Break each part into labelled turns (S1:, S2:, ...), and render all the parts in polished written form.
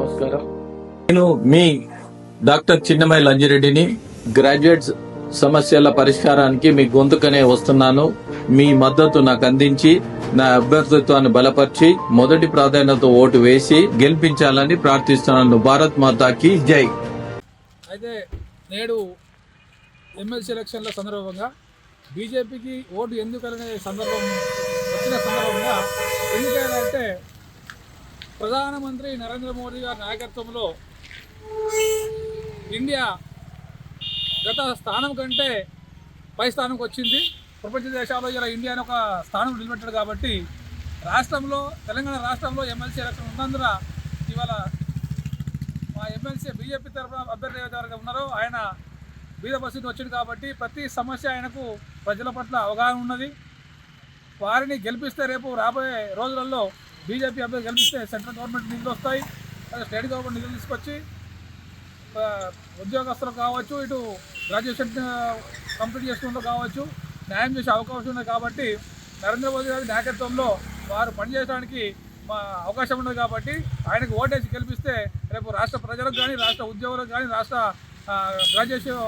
S1: నమస్కారం. నేను మీ doctor చిన్నమై లంజిరెడ్డిని. Graduates సమస్యల పరిష్కారానికి మీ గొంతుకనే వస్తున్నాను. మీ మద్దతు నాకు అందించి నా అభ్యర్థిత్వాన్ని బలపరిచి మొదటి ప్రాధాన్యత ఓటు వేసి గెలిపించాలని ప్రార్థిస్తున్నాను. భారత్ మాతాకి జై.
S2: అయితే నేడు ఎమ్మెల్సీ ఎలక్షన్ల సందర్భంగా బీజేపీకి ఓటు ఎందుకనే వచ్చిన సందర్భంగా ఎందుకంటే ప్రధానమంత్రి నరేంద్ర మోదీ గారి నాయకత్వంలో ఇండియా గత స్థానం కంటే పై స్థానంకి వచ్చింది. ప్రపంచ దేశాల్లో ఇలా ఇండియాని ఒక స్థానం నిలబెట్టాడు కాబట్టి రాష్ట్రంలో తెలంగాణ రాష్ట్రంలో ఎమ్మెల్సీ ఎలక్షన్ ఉన్నందున ఇవాళ మా ఎమ్మెల్సీ బీజేపీ తరఫున అభ్యర్థి ఎవరైతే ఉన్నారో ఆయన బీద బస్సుని వచ్చింది కాబట్టి ప్రతి సమస్య ఆయనకు ప్రజల పట్ల అవగాహన ఉన్నది. వారిని గెలిపిస్తే రేపు రాబోయే రోజులలో బీజేపీ అభ్యర్థి గెలిపిస్తే సెంట్రల్ గవర్నమెంట్ నిధులు వస్తాయి, స్టేట్ గవర్నమెంట్ నిధులు తీసుకొచ్చి ఉద్యోగస్తులు కావచ్చు, ఇటు గ్రాడ్యుయేషన్ కంప్లీట్ చేసుకుంటూ కావచ్చు న్యాయం చేసే అవకాశం ఉంది. కాబట్టి నరేంద్ర మోదీ గారి నాయకత్వంలో వారు పనిచేయడానికి అవకాశం ఉన్నది. కాబట్టి ఆయనకు ఓటేసి గెలిపిస్తే రేపు రాష్ట్ర ప్రజలకు కానీ, రాష్ట్ర ఉద్యోగులకు కానీ, రాష్ట్ర గ్రాడ్యుయేషన్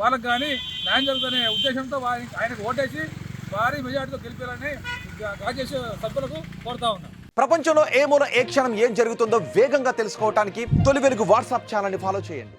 S2: వాళ్ళకు కానీ న్యాయం జరుగుతునే ఉద్దేశంతో ఆయనకు ఓటేసి భారీ మెజార్టీతో గెలిపాలని గ్రాడ్యుయేషన్ సభ్యులకు కోరుతా ఉన్నాం.
S3: ప్రపంచంలో ఏ మూల ఏ క్షణం ఏం జరుగుతుందో వేగంగా తెలుసుకోవడానికి తొలి వెలుగు వాట్సాప్ ఛానల్ని ఫాలో చేయండి.